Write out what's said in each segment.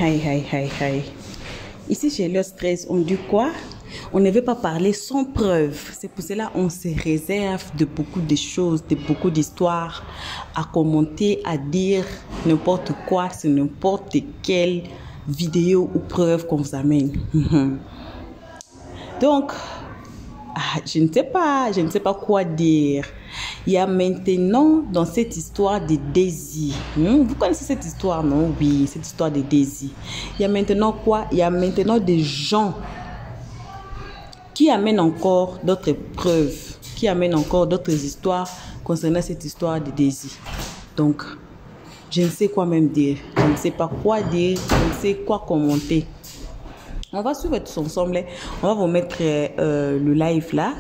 Aïe. Ici, chez le stress, on dit quoi? On ne veut pas parler sans preuve. C'est pour cela qu'on se réserve de beaucoup de choses, de beaucoup d'histoires à commenter, à dire n'importe quoi sur n'importe quelle vidéo ou preuve qu'on vous amène. Donc, je ne sais pas quoi dire. Il y a maintenant dans cette histoire de Daisy. Vous connaissez cette histoire, non? Oui, cette histoire de Daisy. Il y a maintenant quoi? Il y a maintenant des gens qui amènent encore d'autres preuves, qui amènent encore d'autres histoires concernant cette histoire de Daisy. Donc, je ne sais quoi même dire. Je ne sais pas quoi dire. Je ne sais quoi commenter. On va suivre tous ensemble. On va vous mettre le live là.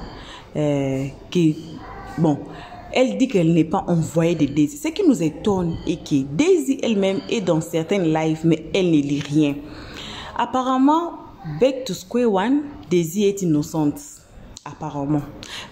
Bon, elle dit qu'elle n'est pas envoyée de Daisy. Ce qui nous étonne est que Daisy elle-même est dans certaines lives, mais elle ne lit rien. Apparemment, back to square one, Daisy est innocente. Apparemment.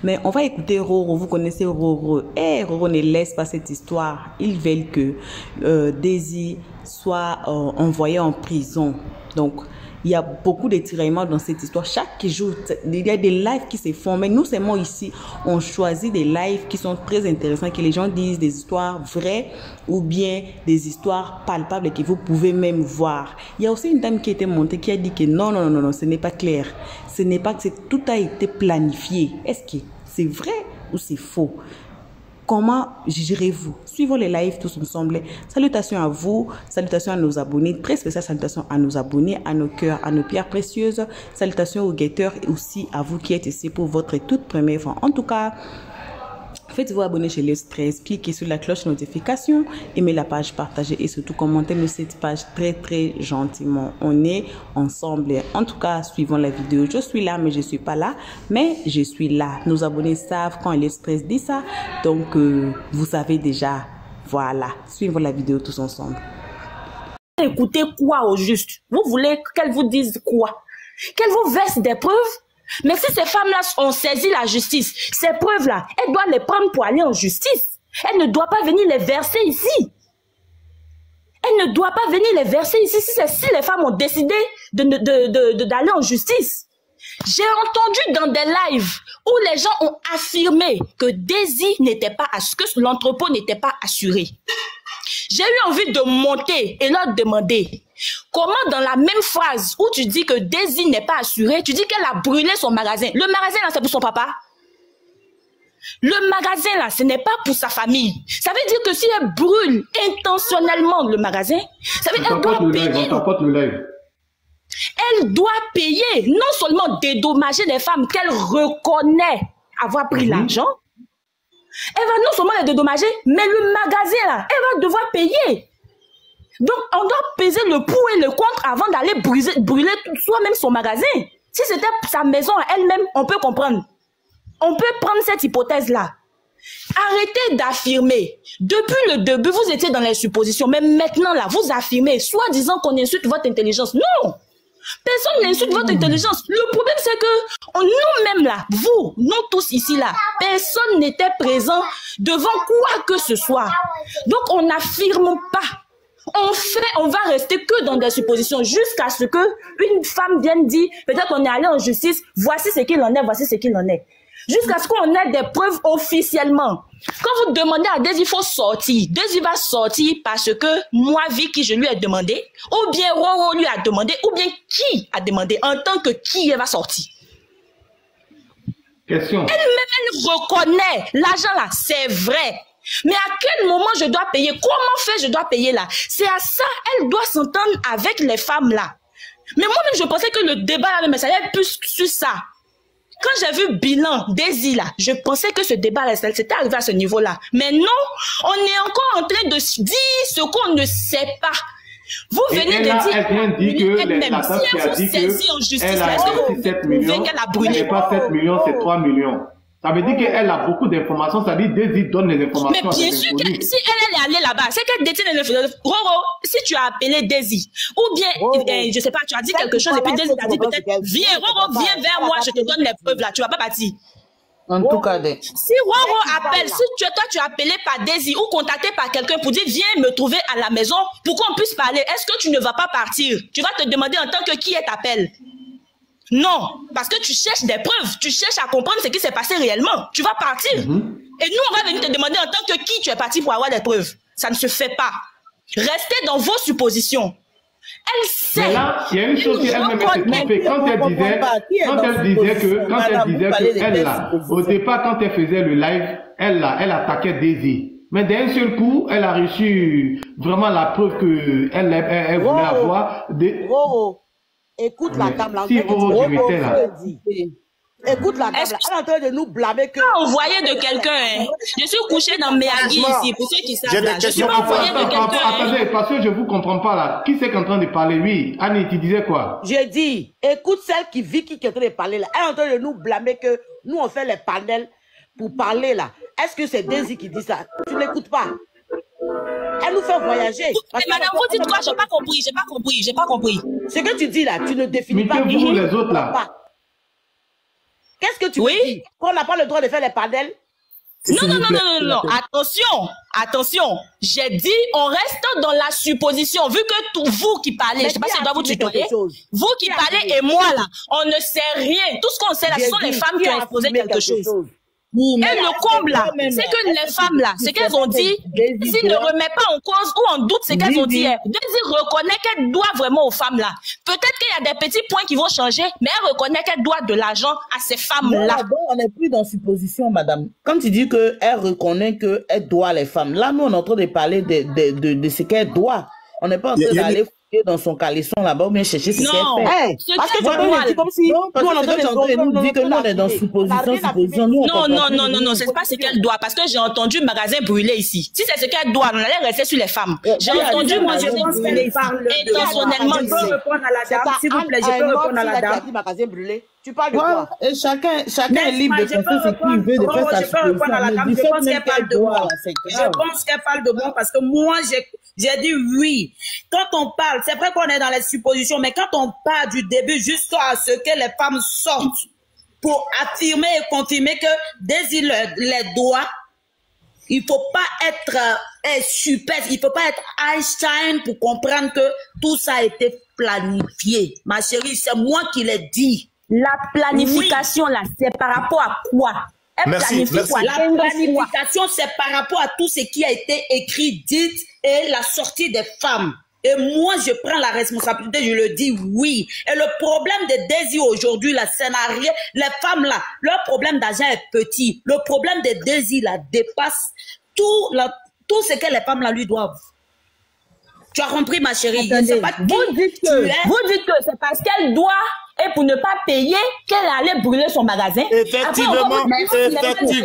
Mais on va écouter Roro. Vous connaissez Roro. Roro ne laisse pas cette histoire. Ils veulent que Daisy soit envoyée en prison. Donc, il y a beaucoup de tiraillements dans cette histoire. Chaque jour, il y a des lives qui se font. Mais nous, seulement ici, on choisit des lives qui sont très intéressants, que les gens disent des histoires vraies ou bien des histoires palpables que vous pouvez même voir. Il y a aussi une dame qui a été montée qui a dit que non, ce n'est pas clair. Ce n'est pas que tout a été planifié. Est-ce que c'est vrai ou c'est faux? Comment jugerez-vous? Suivons les lives tous ensemble. Salutations à vous, salutations à nos abonnés, très spéciales salutations à nos abonnés, à nos cœurs, à nos pierres précieuses. Salutations aux guetteurs et aussi à vous qui êtes ici pour votre toute première fois. En tout cas, faites-vous abonner chez Les Stress, cliquez sur la cloche de notification, aimez la page, partagez et surtout commentez cette page très gentiment. On est ensemble. En tout cas, suivons la vidéo. Je suis là, mais je suis pas là. Mais je suis là. Nos abonnés savent quand Les Stress dit ça. Donc, vous savez déjà. Voilà. Suivons la vidéo tous ensemble. Écoutez quoi au juste? Vous voulez qu'elle vous dise quoi? Qu'elle vous verse des preuves? Mais si ces femmes-là ont saisi la justice, ces preuves-là, elle doit les prendre pour aller en justice. Elle ne doit pas venir les verser ici. Elle ne doit pas venir les verser ici si les femmes ont décidé d'aller en justice. J'ai entendu dans des lives où les gens ont affirmé que Daisy n'était pas assuré, que l'entrepôt n'était pas assuré. J'ai eu envie de monter et leur demander comment dans la même phrase où tu dis que Daisy n'est pas assurée, tu dis qu'elle a brûlé son magasin. Le magasin là, c'est pour son papa. Le magasin là, ce n'est pas pour sa famille. Ça veut dire que si elle brûle intentionnellement le magasin, ça veut dire qu'elle doit payer. Elle doit payer, non seulement dédommager les femmes qu'elle reconnaît avoir pris l'argent. Elle va non seulement les dédommager, mais le magasin là, elle va devoir payer. Donc, on doit peser le pour et le contre avant d'aller brûler soi-même son magasin. Si c'était sa maison à elle-même, on peut comprendre. On peut prendre cette hypothèse-là. Arrêtez d'affirmer. Depuis le début, vous étiez dans les suppositions. Mais maintenant, là, vous affirmez, soi-disant qu'on insulte votre intelligence. Non! Personne n'insulte votre intelligence. Le problème, c'est que nous-mêmes, là, vous, nous tous ici, là, personne n'était présent devant quoi que ce soit. Donc, on n'affirme pas. On va rester que dans des suppositions jusqu'à ce que une femme vienne dire, peut-être qu'on est allé en justice, voici ce qu'il en est, voici ce qu'il en est. Jusqu'à ce qu'on ait des preuves officiellement. Quand vous demandez à Daisy, il faut sortir. Daisy va sortir parce que moi, Vicky, je lui ai demandé, ou bien Roro lui a demandé, ou bien qui a demandé, en tant que qui elle va sortir. Question. Elle-même, elle reconnaît l'argent là, c'est vrai. Mais à quel moment je dois payer? Comment faire je dois payer là? C'est à ça, elle doit s'entendre avec les femmes là. Mais moi-même, je pensais que le débat là, mais ça allait plus sur ça. Quand j'ai vu bilan Daisy là, je pensais que ce débat là, c'était arrivé à ce niveau-là. Mais non, on est encore en train de dire ce qu'on ne sait pas. Vous venez de dire elle-même, si elle vous saisit en justice, elle a brûlé. C'est pas 7 millions, c'est 3 millions. Ça veut dire qu'elle a beaucoup d'informations, ça veut dire Daisy donne les informations. Mais bien sûr que si elle est allée là-bas, c'est qu'elle détient les informations. Roro, si tu as appelé Daisy, ou bien, je sais pas, tu as dit quelque chose et puis Daisy t'a dit peut-être, viens, Roro, viens vers moi, je te donne les preuves là, tu vas pas partir. En tout cas, si Roro appelle, si toi tu es appelé par Daisy ou contacté par quelqu'un pour dire viens me trouver à la maison pour qu'on puisse parler, est-ce que tu ne vas pas partir? Tu vas te demander en tant que qui est t'appelle? Non, parce que tu cherches des preuves, tu cherches à comprendre ce qui s'est passé réellement. Tu vas partir. Et nous, on va venir te demander en tant que qui tu es parti pour avoir des preuves. Ça ne se fait pas. Restez dans vos suppositions. Elle sait. Mais là, il y a une chose qu'elle-même s'est trompée. Quand elle disait que elle là, au départ, quand elle faisait le live, elle attaquait Daisy. Mais d'un seul coup, elle a reçu vraiment la preuve qu'elle voulait avoir. Écoute la dame là. Écoute la dame là. Elle est en train de nous blâmer que. Envoyé de quelqu'un. Hein. Je suis couché dans Miyagi ici. Pour ceux qui savent là. Je suis pas envoyé de quelqu'un. Attendez, parce que je vous comprends pas là. Qui c'est qui est en train de parler? Oui. Annie, tu disais quoi? J'ai dit, écoute celle qui vit, qui est en train de parler là. Elle est en train de nous blâmer que nous on fait les panels pour parler là. Est-ce que c'est Daisy qui dit ça? Tu n'écoutes pas. Elle nous fait voyager. Mais madame, vous dites quoi? J'ai pas compris. Ce que tu dis là, tu ne définis pas. Mais vous les autres là. Qu'est-ce que tu dis? Qu'on n'a pas le droit de faire les panels? Non. Attention. J'ai dit, on reste dans la supposition. Vu que vous qui parlez, je sais pas si je dois vous tutoyer, vous qui parlez et moi là, on ne sait rien. Tout ce qu'on sait là, ce sont les femmes qui ont exposé quelque chose. Et le comble là, c'est que les femmes là, ce qu'elles ont dit, s'ils ne remettent pas en cause ou en doute ce qu'elles ont dit, Daisy reconnaît qu'elle doit vraiment aux femmes là. Peut-être qu'il y a des petits points qui vont changer, mais elle reconnaît qu'elle doit de l'argent à ces femmes là. On n'est plus dans supposition, madame. Quand tu dis qu'elle reconnaît qu'elle doit les femmes, là nous on est en train de parler de ce qu'elle doit. On n'est pas en train d'aller dans son caleçon là-bas ou bien chercher ce qu'elle fait. Parce que tu vois, comme si nous on est en train de nous dire que nous on est dans supposition. Non, c'est pas ce qu'elle doit parce que j'ai entendu magasin brûler ici. Si c'est ce qu'elle doit, on allait rester sur les femmes. J'ai entendu moi je pense qu'elle parle intentionnellement. Je peux répondre à la dame, s'il vous plaît, je peux répondre à la dame. Magasin brûlé. Tu parles de quoi? Et chacun est libre de faire ce qu'il veut, de faire sa supposition. Je pense qu'elle parle de moi parce que moi j'ai dit oui. Quand on parle, c'est vrai qu'on est dans les suppositions, mais quand on parle du début jusqu'à ce que les femmes sortent pour affirmer et confirmer que Daisy les doit, il faut pas être super, il faut pas être Einstein pour comprendre que tout ça a été planifié. Ma chérie, c'est moi qui l'ai dit. La planification là, c'est par rapport à quoi? Merci. La planification, c'est par rapport à tout ce qui a été écrit, dit et la sortie des femmes. Et moi, je prends la responsabilité, je le dis oui. Et le problème de Daisy aujourd'hui, là, c'est rien. Les femmes là, leur problème d'argent est petit. Le problème de Daisy là dépasse tout ce que les femmes là lui doivent. Tu as compris, ma chérie? Vous dites que c'est parce qu'elle doit et pour ne pas payer qu'elle allait brûler son magasin. Effectivement. C'est ce que je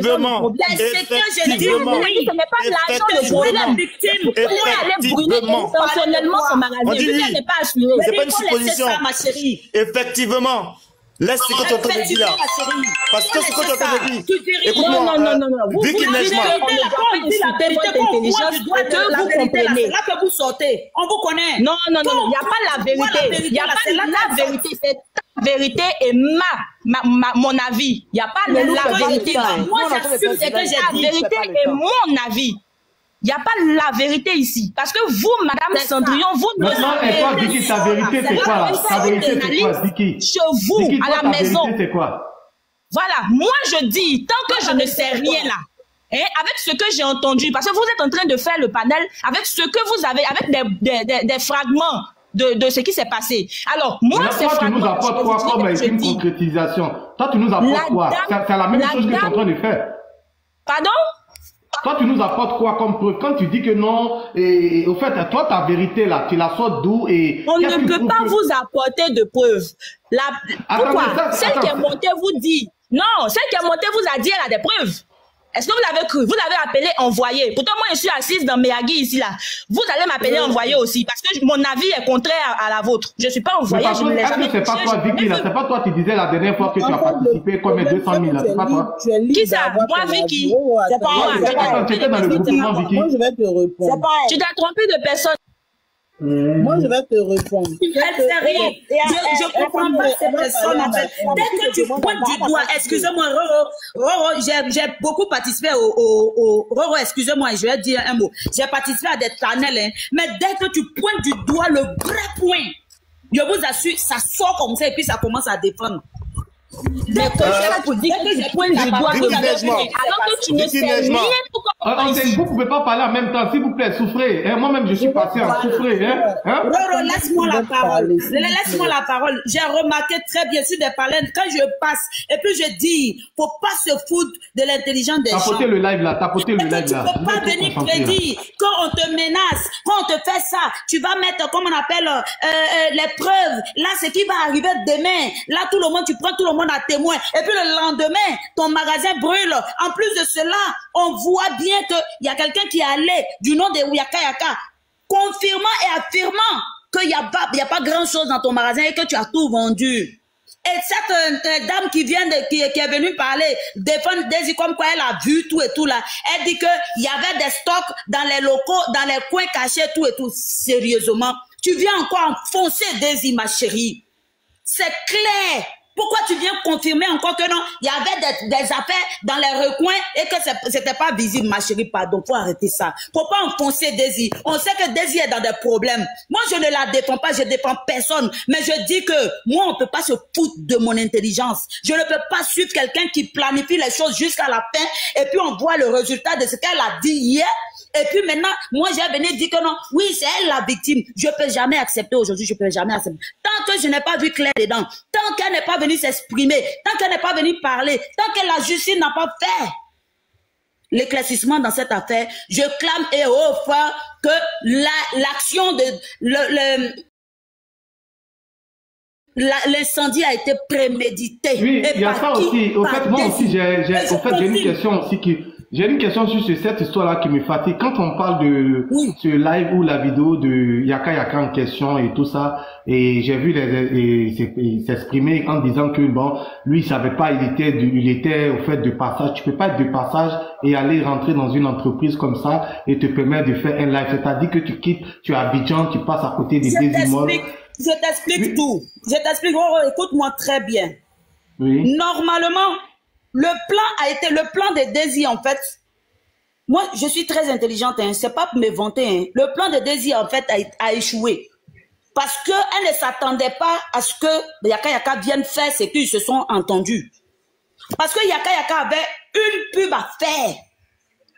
dis. Oui, ce n'est pas l'argent de brûler la victime. Elle allait brûler intentionnellement son magasin. Elle n'est pas assurée. C'est pas une supposition. Ça, ma chérie. Effectivement. Laisse ce que tu es en train de dire là. Parce que ce que tu es en train de dire. Écoute-moi. Non. Vicky Nejma. Vous comprenez. Là que vous sortez. On vous connaît. Non. Il n'y a pas la vérité. Il n'y a pas la vérité. C'est ta vérité et mon avis. Il n'y a pas la vérité. Moi, j'assume ce que j'ai dit. La vérité est mon avis. Il n'y a pas la vérité ici. Parce que vous, Madame Cendrillon, vous ne savez pas. Vicky, ta vérité, c'est quoi? Ta vérité, c'est quoi, Vicky? Chez vous, Vicky, à la maison. C'est quoi? Voilà. Moi, je dis, tant que je ne sais rien là, avec ce que j'ai entendu, parce que vous êtes en train de faire le panel avec ce que vous avez, avec des fragments de ce qui s'est passé. Alors, moi, c'est toi, tu nous apportes quoi comme une concrétisation? Toi, tu nous apportes quoi? C'est la même chose que tu es en train de faire. Pardon? Toi, tu nous apportes quoi comme preuve? Quand tu dis que non, et au fait, toi, ta vérité, là, tu la sors d'où et... On ne peut pas vous apporter de preuves. Pourquoi? Celle qui est montée vous dit... Non, celle qui est montée vous a dit, elle a des preuves. Est-ce que vous l'avez cru? Vous l'avez appelé envoyé. Pourtant, moi, je suis assise dans Miyagi ici, là. Vous allez m'appeler envoyé aussi, parce que mon avis est contraire à la vôtre. Je ne suis pas envoyé, je ne l'ai jamais c'est pas toi, Vicky, là. C'est pas toi qui disais la dernière fois que tu as participé comme 200 000, là. C'est pas toi. Qui ça? Moi, Vicky. C'est pas moi. Tu étais dans le groupement, Vicky. Moi, je vais te répondre. Tu t'as trompé de personne. Moi, je vais te répondre. Elle fait rien. Je comprends pas ces personnes, en fait. Dès que tu pointes du doigt, excusez-moi, Roro, j'ai beaucoup participé Roro, excusez-moi, je vais dire un mot. J'ai participé à des panels, hein, mais dès que tu pointes du doigt le vrai point, je vous assure, ça sort comme ça et puis ça commence à défendre. Dès que je pointe du doigt, alors que tu ne sais rien vous ne pouvez pas parler en même temps, s'il vous plaît, souffrez. Hein? Moi-même, je suis passé à souffrir. Hein? Roro, laisse-moi la parole. Laisse-moi la parole. J'ai remarqué très bien sur des parlènes, quand je passe, et puis je dis, faut pas se foutre de l'intelligence des gens. Tapotez le live là, tapotez le live là. Tu peux pas venir prédire, quand on te menace, quand on te fait ça, tu vas mettre, comme on appelle, les preuves. Là, ce qui va arriver demain. Là, tout le monde, tu prends tout le monde à témoin. Et puis le lendemain, ton magasin brûle. En plus de cela, on voit bien qu'il y a quelqu'un qui est allé du nom de Yaka Yaka, confirmant et affirmant qu'il n'y a pas grand chose dans ton magasin et que tu as tout vendu. Et cette dame qui est venue parler, défendre Daisy comme quoi elle a vu tout et tout là, elle dit qu'il y avait des stocks dans les locaux, dans les coins cachés, tout et tout. Sérieusement, tu viens encore enfoncer Daisy, ma chérie. C'est clair. Pourquoi tu viens confirmer encore que non, il y avait des affaires dans les recoins et que c'était pas visible, ma chérie, pardon, faut arrêter ça. Faut pas enfoncer Daisy. On sait que Daisy est dans des problèmes. Moi, je ne la défends pas, je défends personne. Mais je dis que moi, on peut pas se foutre de mon intelligence. Je ne peux pas suivre quelqu'un qui planifie les choses jusqu'à la fin et puis on voit le résultat de ce qu'elle a dit hier. Et puis maintenant, moi, j'ai venu dire que non, oui, c'est elle la victime. Je peux jamais accepter aujourd'hui, je peux jamais accepter. Tant que je n'ai pas vu clair dedans, tant qu'elle n'est pas venue s'exprimer, tant qu'elle n'est pas venue parler, tant que la justice n'a pas fait l'éclaircissement dans cette affaire, je clame et haut fort que l'action de l'incendie a été prémédité. Oui, il y a ça aussi. Au fait, moi aussi, j'ai une question aussi j'ai une question sur cette histoire-là qui me fatigue. Quand on parle de ce live ou la vidéo de Yaka Yaka en question et tout ça, et j'ai vu s'exprimer en disant que bon, lui il savait pas, il était au fait de passage. Tu peux pas être de passage et aller rentrer dans une entreprise comme ça et te permettre de faire un live. C'est-à-dire que tu quittes, tu es à Abidjan, tu passes à côté des immeubles. Je t'explique tout. Je t'explique. Écoute-moi très bien. Oui. Normalement, le plan de Daisy, en fait, moi, je suis très intelligente, hein, c'est pas pour me vanter, hein. Le plan de Daisy, en fait, a échoué. Parce qu'elle ne s'attendait pas à ce que Yaka Yaka vienne faire ce qu'ils se sont entendus. Parce que Yaka Yaka avait une pub à faire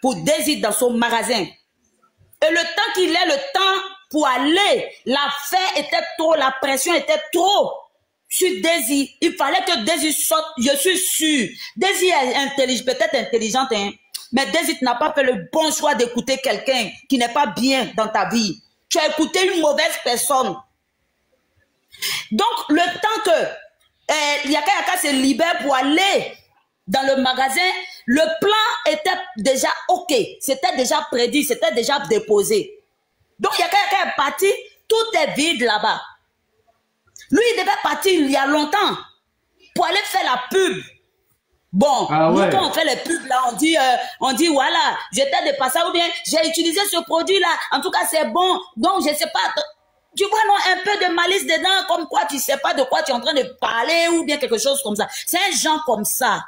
pour Daisy dans son magasin. Et le temps qu'il ait le temps pour aller, l'affaire était trop, la pression était trop sur Daisy. Il fallait que Daisy sorte, je suis sûre. Daisy est peut-être intelligente, hein, mais Daisy n'a pas fait le bon choix d'écouter quelqu'un qui n'est pas bien dans ta vie. Tu as écouté une mauvaise personne. Donc, le temps que Yaka Yaka se libère pour aller dans le magasin, le plan était déjà OK. C'était déjà prédit, c'était déjà déposé. Donc, Yaka Yaka est parti, tout est vide là-bas. Lui, il devait partir il y a longtemps pour aller faire la pub. Bon, nous, quand on fait les pubs, là, on dit, voilà, j'étais de passage ou bien j'ai utilisé ce produit-là. En tout cas, c'est bon. Donc, je ne sais pas. Tu vois, non, un peu de malice dedans, comme quoi tu ne sais pas de quoi tu es en train de parler ou bien quelque chose comme ça. C'est un genre comme ça,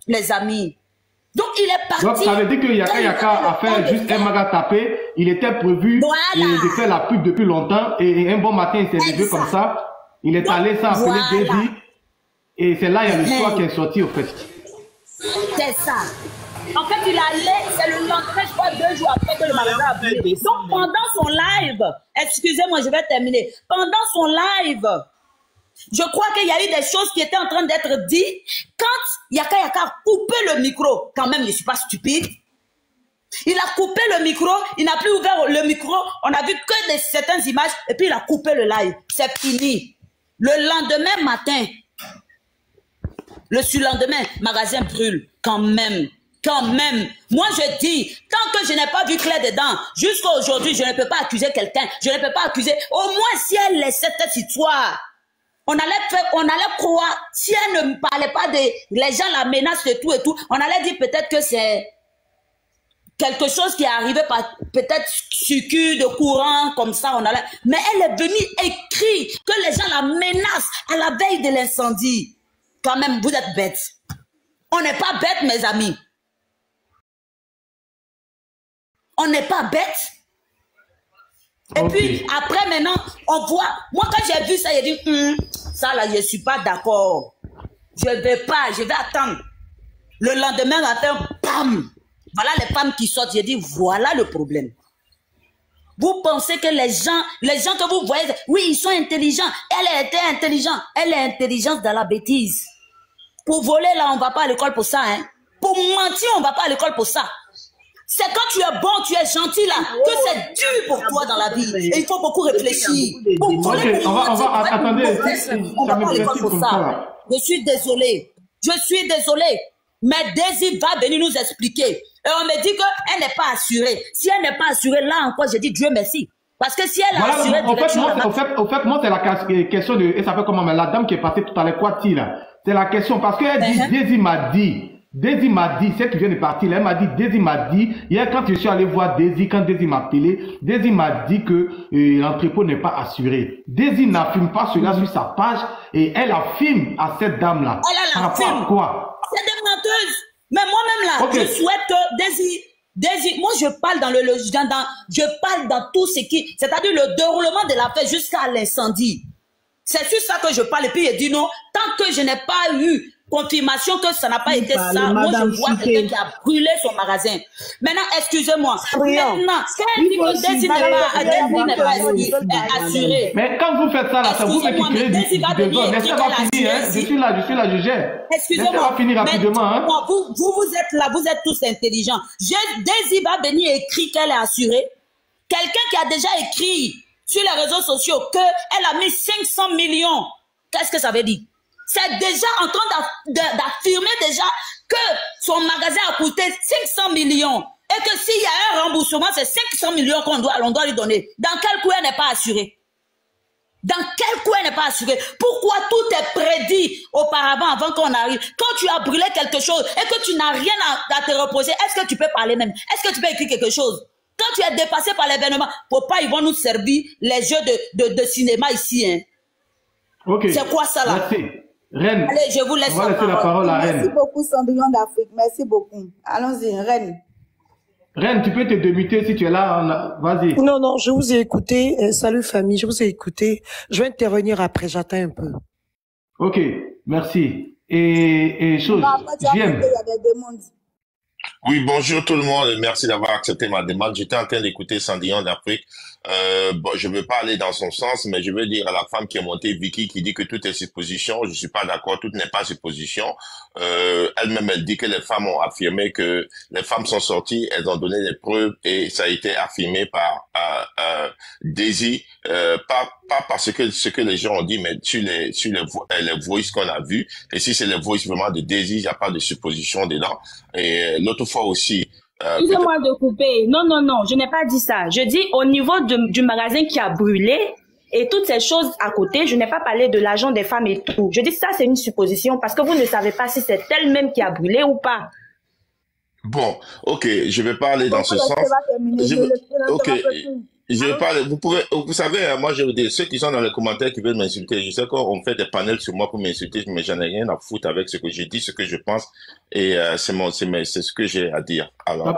les amis. Donc, il est parti. Donc, ça veut dire que Yaka Yaka a fait juste un maga tapé. Il était prévu de faire la pub depuis longtemps. Et un bon matin, il s'est levé comme ça. Il est allé s'appeler Daisy. Et c'est là, il y a l'histoire qui est sortie, au fait. C'est ça. En fait, il allait, c'est le lendemain, je crois, 2 jours après que le magasin a brûlé. Donc, pendant son live, excusez-moi, je vais terminer. Pendant son live, je crois qu'il y a eu des choses qui étaient en train d'être dites. Quand Yaka Yaka a coupé le micro, quand même, je ne suis pas stupide. Il a coupé le micro, il n'a plus ouvert le micro. On a vu que certaines images et puis il a coupé le live. C'est fini. Le lendemain matin, le surlendemain, magasin brûle. Quand même. Quand même. Moi, je dis, tant que je n'ai pas vu clair dedans, jusqu'à aujourd'hui, je ne peux pas accuser quelqu'un. Je ne peux pas accuser. Au moins, si elle laissait cette histoire, on allait croire, si elle ne parlait pas les gens la menacent et tout, on allait dire peut-être que c'est quelque chose qui est arrivé par peut-être circuit de courant, comme ça, on a là. Mais elle est venue écrire que les gens la menacent à la veille de l'incendie. Quand même, vous êtes bêtes. On n'est pas bêtes, mes amis. On n'est pas bêtes. Et puis, après, maintenant, on voit... Moi, quand j'ai vu ça, j'ai dit, ça là, je ne suis pas d'accord. Je ne vais pas, je vais attendre. Le lendemain matin, bam! Voilà les femmes qui sortent. J'ai dit, voilà le problème. Vous pensez que les gens que vous voyez, oui, ils sont intelligents. Elle était intelligente. Elle est intelligente dans la bêtise. Pour voler, là, on ne va pas à l'école pour ça. Hein. Pour mentir, on ne va pas à l'école pour ça. C'est quand tu es bon, tu es gentil, là, que c'est dur pour toi dans la vie. Et il faut beaucoup réfléchir. Pour voler, pour mentir, attendez, on ne va pas à l'école pour ça. Je suis désolée. Je suis désolée. Mais Daisy va venir nous expliquer. Et on me dit qu'elle n'est pas assurée. Si elle n'est pas assurée, là encore, j'ai dit Dieu merci. Parce que si elle est assurée... Au fait, moi, c'est la question de... Et ça fait comment, mais la dame qui est passée tout à l'heure, quoi, là? C'est la question, parce qu'elle dit, Daisy m'a dit, celle qui vient de partir, elle m'a dit, Daisy m'a dit, hier quand je suis allé voir Daisy, quand Daisy m'a appelé, Daisy m'a dit que l'entrepôt n'est pas assuré. Daisy n'affirme pas cela sur sa page et elle affirme à cette dame-là. Elle affirme. Quoi? C'est des menteuses. Mais moi-même là, je souhaite que Daisy, moi je parle je parle dans tout ce qui, c'est-à-dire le déroulement de l'affaire jusqu'à l'incendie. C'est sur ça que je parle. Et puis il dit non, tant que je n'ai pas eu confirmation que ça n'a pas été ça, moi je vois quelqu'un qui a brûlé son magasin. Maintenant, excusez-moi. Maintenant, qu'elle dit que Daisy n'est pas assurée. Mais quand vous faites ça là, ça vous fait qu'il crée du besoin. Laissez-moi finir, hein. Je suis là, je gère. Excusez-moi. Laissez-moi finir rapidement, hein. Vous êtes là, vous êtes tous intelligents. Daisy va venir écrire qu'elle est assurée. Quelqu'un qui a déjà écrit sur les réseaux sociaux qu'elle a mis 500 millions. Qu'est-ce que ça veut dire? C'est déjà en train d'affirmer déjà que son magasin a coûté 500 millions. Et que s'il y a un remboursement, c'est 500 millions qu'on doit lui donner. Dans quel coup elle n'est pas assurée? Dans quel coup elle n'est pas assurée? Pourquoi tout est prédit auparavant, avant qu'on arrive? Quand tu as brûlé quelque chose et que tu n'as rien à te reposer, est-ce que tu peux parler même? Est-ce que tu peux écrire quelque chose? Quand tu es dépassé par l'événement, pour pas, ils vont nous servir les jeux de cinéma ici. Hein. Ok. C'est quoi ça là? Merci. Reine. Allez, je vous laisse la parole à Reine. Merci beaucoup, Cendrillon d'Afrique. Merci beaucoup. Allons-y, Reine. Reine, tu peux te démuter si tu es là. Vas-y. Non, je vous ai écouté. Salut famille, je vous ai écouté. Je vais intervenir après, j'attends un peu. Ok, merci. Et chose, j'aime. Oui, bonjour tout le monde. Merci d'avoir accepté ma demande. J'étais en train d'écouter Cendrillon d'Afrique. Bon, je veux pas aller dans son sens, mais je veux dire à la femme qui est montée, Vicky, qui dit que tout est supposition. Je suis pas d'accord. Tout n'est pas supposition. Elle-même, elle dit que les femmes ont affirmé que les femmes sont sorties, elles ont donné des preuves et ça a été affirmé par Daisy, pas parce que ce que les gens ont dit, mais sur les voices qu'on a vues. Et si c'est les voices vraiment de Daisy, il n'y a pas de supposition dedans. Et l'autre fois aussi. Excusez-moi de couper. Non, je n'ai pas dit ça. Je dis au niveau du magasin qui a brûlé et toutes ces choses à côté, je n'ai pas parlé de l'argent des femmes et tout. Je dis ça, c'est une supposition parce que vous ne savez pas si c'est elle-même qui a brûlé ou pas. Bon, ok, je vais pas aller dans ce sens. Ok. Je vais parler, vous savez, moi, je veux dire, ceux qui sont dans les commentaires qui veulent m'insulter, je sais qu'on fait des panels sur moi pour m'insulter, mais j'en ai rien à foutre avec ce que j'ai dit, ce que je pense, et c'est ce que j'ai à dire. Alors,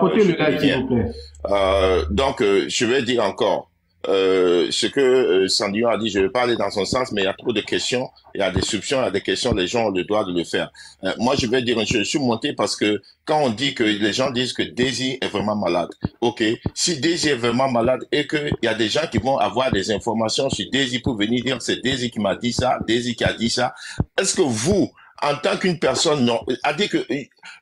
donc, je vais dire encore, ce que Cendrillon a dit, je vais pas aller dans son sens, mais il y a trop de questions, il y a des soupçons, il y a des questions, les gens ont le droit de le faire. Moi, je vais dire, je suis monté parce que quand on dit que les gens disent que Daisy est vraiment malade, ok, si Daisy est vraiment malade et qu'il y a des gens qui vont avoir des informations sur Daisy pour venir dire c'est Daisy qui m'a dit ça, Daisy qui a dit ça, est-ce que vous, en tant qu'une personne, a dit que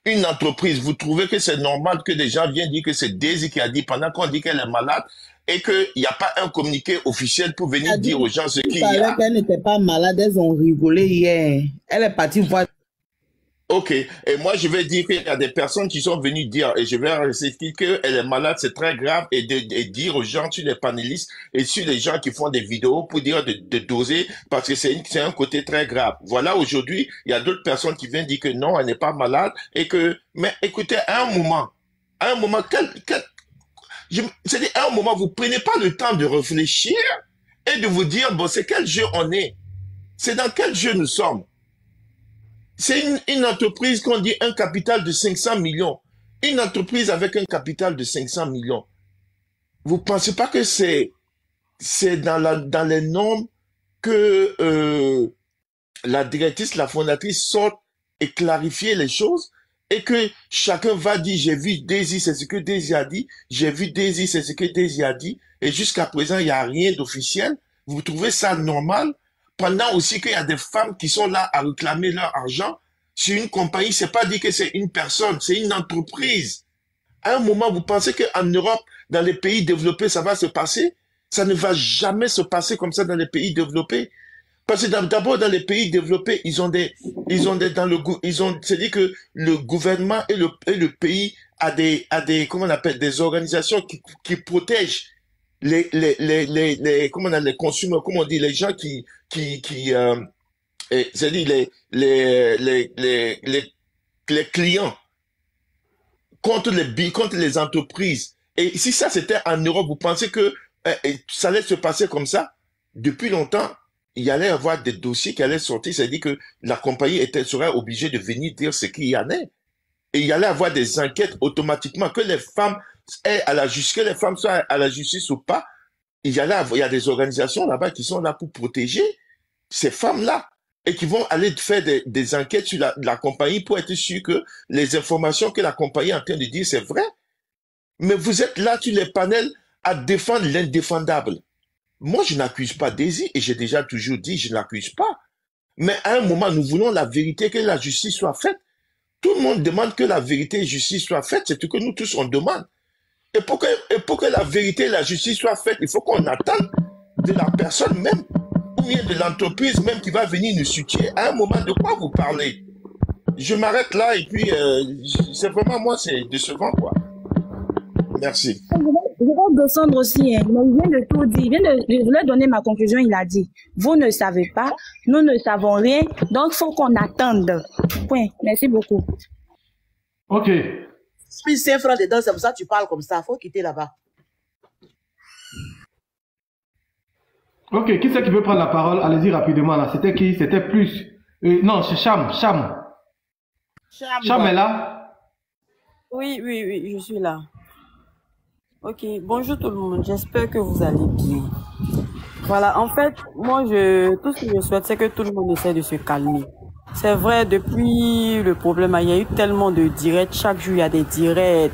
une entreprise, vous trouvez que c'est normal que des gens viennent dire que c'est Daisy qui a dit pendant qu'on dit qu'elle est malade et qu'il n'y a pas un communiqué officiel pour venir dire aux gens ce qu'il y a? Elle n'était pas malade, elles ont rigolé hier. Elle est partie voir. Ok, et moi je vais dire qu'il y a des personnes qui sont venues dire, et je vais réciter qu'elle est malade, c'est très grave, et dire aux gens sur les panélistes et sur les gens qui font des vidéos pour dire de doser, parce que c'est un côté très grave. Voilà, aujourd'hui, il y a d'autres personnes qui viennent dire que non, elle n'est pas malade, et que, mais écoutez, à un moment, À un moment, c'est-à-dire, à un moment, vous prenez pas le temps de réfléchir et de vous dire, bon, c'est quel jeu on est? C'est dans quel jeu nous sommes? C'est une entreprise qu'on dit un capital de 500 millions. Une entreprise avec un capital de 500 millions. Vous pensez pas que c'est dans les normes que la directrice, la fondatrice sorte et clarifier les choses et que chacun va dire j'ai vu Daisy, c'est ce que Daisy a dit, j'ai vu Daisy, c'est ce que Daisy a dit, et jusqu'à présent il n'y a rien d'officiel. Vous trouvez ça normal? Pendant aussi qu'il y a des femmes qui sont là à réclamer leur argent sur une compagnie, c'est pas dit que c'est une personne, c'est une entreprise. À un moment, vous pensez qu'en Europe, dans les pays développés, ça va se passer? Ça ne va jamais se passer comme ça dans les pays développés. Parce que d'abord, dans les pays développés, c'est-à-dire que le gouvernement et le pays a des, comment on appelle, des organisations qui protègent les consommateurs, comment on dit, les gens c'est-à-dire les clients contre les entreprises. Et si ça c'était en Europe, vous pensez que ça allait se passer comme ça? Depuis longtemps, il y allait avoir des dossiers qui allaient sortir, c'est-à-dire que la compagnie serait obligée de venir dire ce qu'il y en est. Et il y allait avoir des enquêtes automatiquement, que les femmes aient à la justice, que les femmes soient à la justice ou pas. Il y a des organisations là-bas qui sont là pour protéger ces femmes-là et qui vont aller faire des enquêtes sur la compagnie pour être sûr que les informations que la compagnie est en train de dire, c'est vrai. Mais vous êtes là sur les panels à défendre l'indéfendable. Moi, je n'accuse pas Daisy et j'ai déjà toujours dit, je n'accuse pas. Mais à un moment, nous voulons la vérité, que la justice soit faite. Tout le monde demande que la vérité et la justice soient faites, c'est ce que nous tous on demande. Et pour que la vérité et la justice soient faites, il faut qu'on attende de la personne même, ou bien de l'entreprise même qui va venir nous soutirer. À un moment, de quoi vous parlez? Je m'arrête là et puis c'est vraiment moi, c'est décevant quoi. Merci. Je vais descendre aussi, hein. Mais il vient de tout dire. Je voulais donner ma conclusion, il a dit. Vous ne savez pas, nous ne savons rien, donc il faut qu'on attende. Point. Merci beaucoup. Ok. Puis c'est un frère dedans, c'est pour ça que tu parles comme ça. Faut quitter là-bas. Ok, qui c'est qui veut prendre la parole? Allez-y rapidement là. C'était qui? C'était plus. Non, c'est Cham. Cham est là? Oui, je suis là. Ok, bonjour tout le monde, j'espère que vous allez bien. Voilà, en fait, moi, tout ce que je souhaite, c'est que tout le monde essaie de se calmer. C'est vrai, depuis le problème, il y a eu tellement de directs, chaque jour il y a des directs,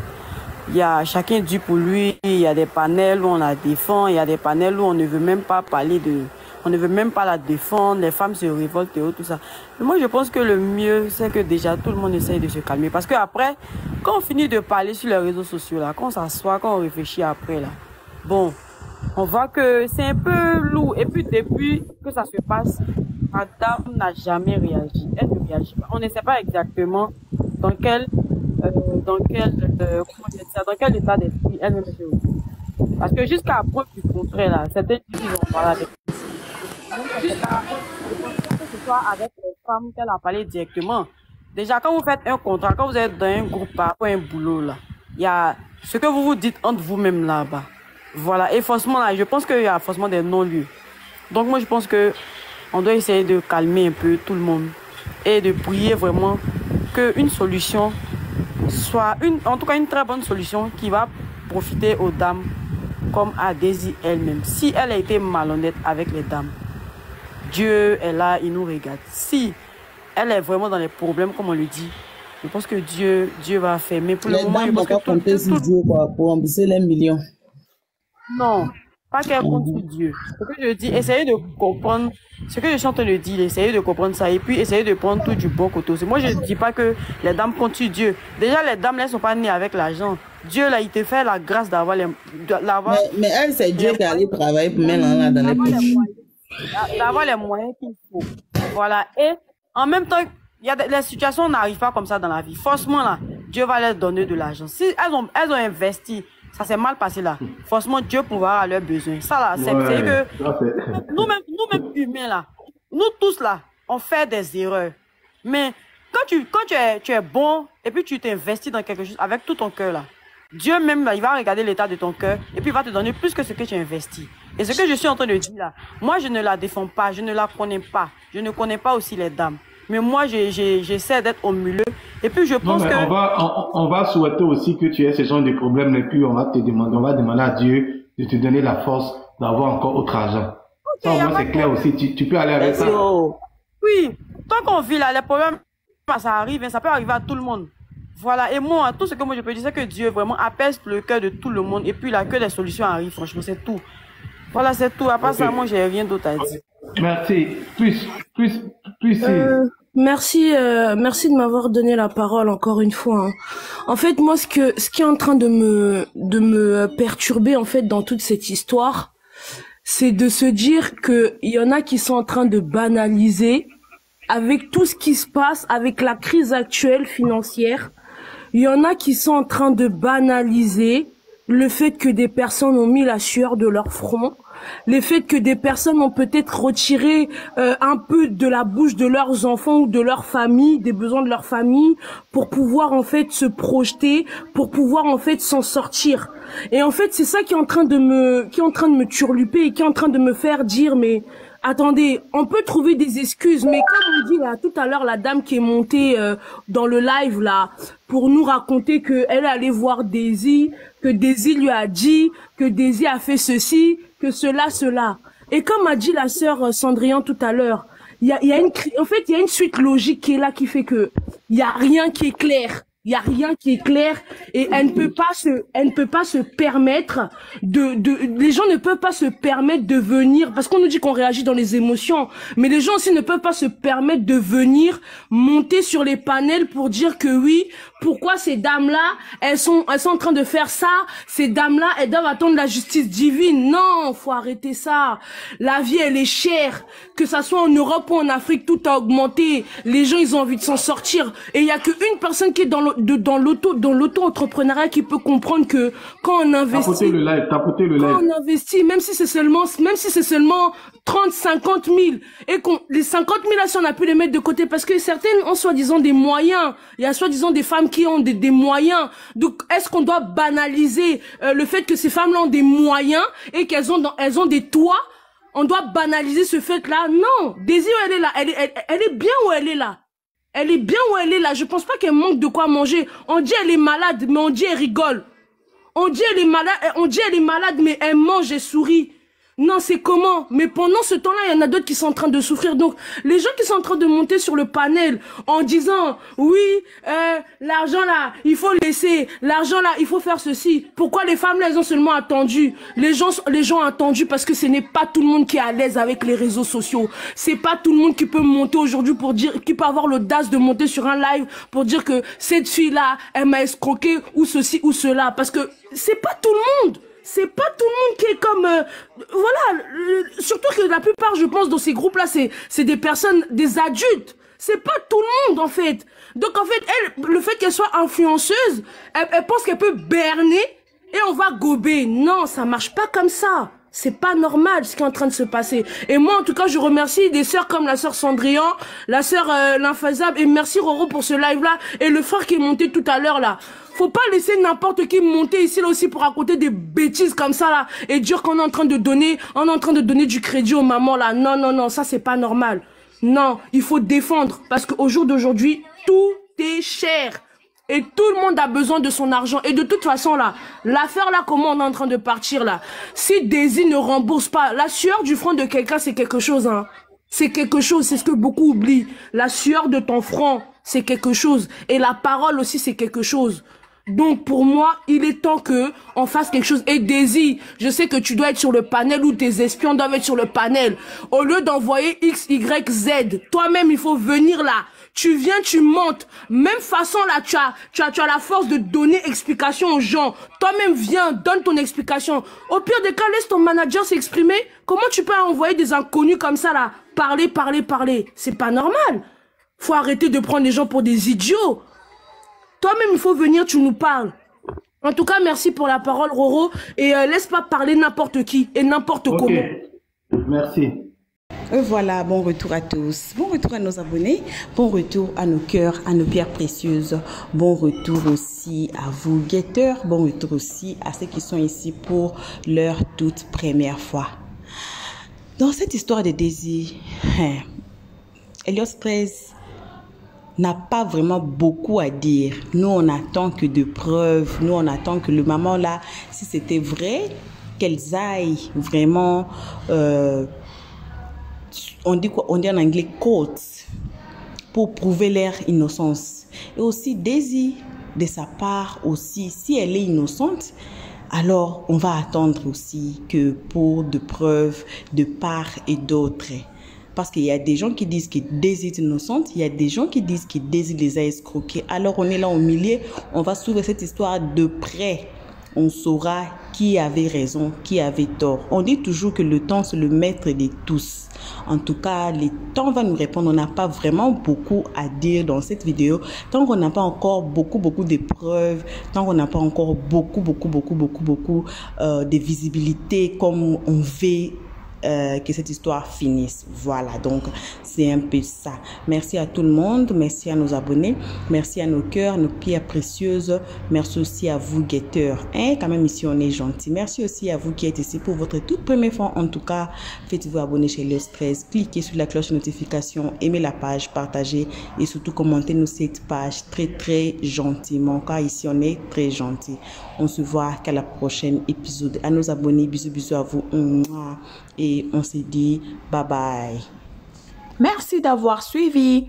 il y a chacun dit pour lui, il y a des panels où on la défend, il y a des panels où on ne veut même pas parler on ne veut même pas la défendre, les femmes se révoltent et tout ça. Mais moi, je pense que le mieux, c'est que déjà tout le monde essaye de se calmer. Parce que après, quand on finit de parler sur les réseaux sociaux, là, quand on s'assoit, quand on réfléchit après, là, bon, on voit que c'est un peu lourd. Et puis, depuis que ça se passe, madame n'a jamais réagi. Elle ne réagit pas. On ne sait pas exactement dans quel état d'esprit elle-même se retrouve. Parce que jusqu'à preuve du contraire, là, certains qui vont parler avec jusqu'à que ce soit avec les femmes qu'elle a parlé directement. Déjà, quand vous faites un contrat, quand vous êtes dans un groupe par rapport à un boulot, là, il y a ce que vous vous dites entre vous-même là-bas. Voilà. Et forcément, là, je pense qu'il y a forcément des non-lieux. Donc, moi, je pense que on doit essayer de calmer un peu tout le monde et de prier vraiment qu'une solution soit en tout cas une très bonne solution qui va profiter aux dames comme à Daisy elle-même. Si elle a été malhonnête avec les dames, Dieu est là, il nous regarde. Si elle est vraiment dans les problèmes, comme on le dit, je pense que Dieu va faire. Mais pour le moment, dames n'ont pas compté sur Dieu pour rembourser les millions. Non, pas qu'elle compte sur Dieu. Ce que je dis, essayez de comprendre ce que je suis en train de dire, essayez de comprendre ça et puis essayez de prendre tout du bon côté. Moi, je ne dis pas que les dames comptent sur Dieu. Déjà, les dames, elles ne sont pas nées avec l'argent. Dieu, là, il te fait la grâce d'avoir les... Mais elle, c'est Dieu qui allait travailler pour mettre là dans les pays. D'avoir les moyens qu'il faut. Voilà. Et en même temps, les situations n'arrivent pas comme ça dans la vie. Forcément, là, Dieu va leur donner de l'argent. Si elles ont investi, ça s'est mal passé là. Forcément, Dieu pourra à leurs besoins. Ça, là, c'est que nous-mêmes humains, là, nous tous, là, on fait des erreurs. Mais quand tu es bon et puis tu t'investis dans quelque chose avec tout ton cœur, là, Dieu même, il va regarder l'état de ton cœur et puis il va te donner plus que ce que tu investis. Et ce que je suis en train de dire là, moi je ne la défends pas, je ne la connais pas, je ne connais pas aussi les dames. Mais moi j'essaie d'être au milieu et puis je pense que... On va souhaiter aussi que tu aies ce genre de problème et puis on va demander à Dieu de te donner la force d'avoir encore autre argent. Okay, ça au moins c'est clair aussi, tu peux aller avec ça. Oui, tant qu'on vit là, les problèmes, ça arrive, ça peut arriver à tout le monde. Voilà, et moi, tout ce que moi je peux dire, c'est que Dieu vraiment apaise le cœur de tout le monde et puis là, que les solutions arrivent, franchement, c'est tout. Voilà, c'est tout. À part ça, moi, j'ai rien d'autre à dire. Merci. Plus. Merci de m'avoir donné la parole encore une fois. Hein. En fait, moi, ce qui est en train de me perturber, en fait, dans toute cette histoire, c'est de se dire que il y en a qui sont en train de banaliser avec tout ce qui se passe, avec la crise actuelle financière. Il y en a qui sont en train de banaliser le fait que des personnes ont mis la sueur de leur front, le fait que des personnes ont peut-être retiré un peu de la bouche de leurs enfants ou de leur famille, des besoins de leur famille, pour pouvoir en fait se projeter, pour pouvoir en fait s'en sortir. Et en fait, c'est ça qui est en train de me turluper et qui est en train de me faire dire mais attendez, on peut trouver des excuses, mais comme on dit là tout à l'heure, la dame qui est montée dans le live là pour nous raconter que elle est allée voir Daisy, que Daisy lui a dit, que Daisy a fait ceci, que cela. Et comme a dit la sœur Cendrillon tout à l'heure, il y a une suite logique qui est là qui fait que il y a rien qui est clair. Il y a rien qui est clair et elle ne peut pas se permettre les gens ne peuvent pas se permettre de venir, parce qu'on nous dit qu'on réagit dans les émotions, mais les gens aussi ne peuvent pas se permettre de venir monter sur les panels pour dire que oui, pourquoi ces dames-là, elles sont en train de faire ça, ces dames-là, elles doivent attendre la justice divine. Non, faut arrêter ça. La vie, elle est chère. Que ça soit en Europe ou en Afrique, tout a augmenté. Les gens, ils ont envie de s'en sortir. Et il y a qu'une personne qui est dans l'auto-entrepreneuriat qui peut comprendre que quand on investit, quand on investit, même si c'est seulement 30, 50 000, et les 50 000 là, si on a pu les mettre de côté, parce que certaines ont soi-disant des moyens, il y a soi-disant des femmes qui ont des moyens, donc est-ce qu'on doit banaliser le fait que ces femmes-là ont des moyens et qu'elles ont des toits? On doit banaliser ce fait-là? Non, Daisy, elle est là, elle est bien où elle est là. Elle est bien où elle est là. Je pense pas qu'elle manque de quoi manger. On dit elle est malade, mais on dit elle rigole. On dit elle est malade, mais elle mange et sourit. Non, c'est comment? Mais pendant ce temps-là, il y en a d'autres qui sont en train de souffrir. Donc, les gens qui sont en train de monter sur le panel en disant, oui, l'argent là, il faut laisser, l'argent là, il faut faire ceci. Pourquoi les femmes là, elles ont seulement attendu? Les gens ont attendu parce que ce n'est pas tout le monde qui est à l'aise avec les réseaux sociaux. C'est pas tout le monde qui peut monter aujourd'hui pour dire, qui peut avoir l'audace de monter sur un live pour dire que cette fille-là, elle m'a escroqué ou ceci ou cela. Parce que c'est pas tout le monde. C'est pas tout le monde qui est comme... voilà, surtout que la plupart, je pense, dans ces groupes-là, c'est des personnes, des adultes. C'est pas tout le monde, en fait. Donc, en fait, elle, le fait qu'elle soit influenceuse, elle pense qu'elle peut berner et on va gober. Non, ça marche pas comme ça. C'est pas normal ce qui est en train de se passer. Et moi, en tout cas, je remercie des sœurs comme la sœur Cendrillon, la sœur L'Infaisable, et merci Roro pour ce live-là, et le frère qui est monté tout à l'heure, là. Faut pas laisser n'importe qui monter ici, là aussi, pour raconter des bêtises comme ça, là, et dire qu'on est en train de donner, du crédit aux mamans, là. Non, non, non, ça, c'est pas normal. Non, il faut défendre, parce qu'au jour d'aujourd'hui, tout est cher. Et tout le monde a besoin de son argent. Et de toute façon, là, l'affaire, là, comment on est en train de partir, là. Si Daisy ne rembourse pas, la sueur du front de quelqu'un, c'est quelque chose, hein. C'est quelque chose, c'est ce que beaucoup oublient. La sueur de ton front, c'est quelque chose. Et la parole aussi, c'est quelque chose. Donc, pour moi, il est temps que on fasse quelque chose. Et Daisy, je sais que tu dois être sur le panel ou tes espions doivent être sur le panel. Au lieu d'envoyer X, Y, Z, toi-même, il faut venir là. Tu viens, tu montes. Même façon là, tu as la force de donner explication aux gens. Toi-même, viens, donne ton explication. Au pire des cas, laisse ton manager s'exprimer. Comment tu peux envoyer des inconnus comme ça là? Parler. C'est pas normal. Faut arrêter de prendre les gens pour des idiots. Toi-même, il faut venir, tu nous parles. En tout cas, merci pour la parole, Roro. Et laisse pas parler n'importe qui et n'importe comment. Merci. Voilà, bon retour à tous. Bon retour à nos abonnés. Bon retour à nos cœurs, à nos pierres précieuses. Bon retour aussi à vous, guetteurs. Bon retour aussi à ceux qui sont ici pour leur toute première fois. Dans cette histoire de Daisy, Helios 13 n'a pas vraiment beaucoup à dire. Nous, on attend que de preuves. Nous, on attend que le maman là, si c'était vrai, qu'elles aillent vraiment... on dit quoi? On dit en anglais court pour prouver leur innocence. Et aussi Daisy, de sa part aussi, si elle est innocente, alors on va attendre aussi que pour de preuves de part et d'autre. Parce qu'il y a des gens qui disent que Daisy est innocente, il y a des gens qui disent que Daisy les a escroqués. Alors on est là au milieu, on va suivre cette histoire de près. On saura qui avait raison, qui avait tort. On dit toujours que le temps, c'est le maître de tous. En tout cas, le temps va nous répondre. On n'a pas vraiment beaucoup à dire dans cette vidéo. Tant qu'on n'a pas encore beaucoup de preuves, tant qu'on n'a pas encore beaucoup de visibilité comme on veut que cette histoire finisse. Voilà, donc c'est un peu ça. Merci à tout le monde, merci à nos abonnés, merci à nos cœurs, nos pierres précieuses, merci aussi à vous guetteurs, hein, quand même ici on est gentil. Merci aussi à vous qui êtes ici pour votre toute première fois. En tout cas, faites-vous abonner chez Helios 13, cliquez sur la cloche de notification, aimez la page, partagez et surtout commentez-nous cette page très gentiment, car ici on est très gentil. On se voit qu'à la prochaine épisode. À nos abonnés, bisous à vous. Et on se dit bye bye. Merci d'avoir suivi.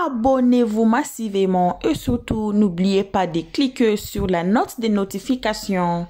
Abonnez-vous massivement et surtout n'oubliez pas de cliquer sur la note de notification.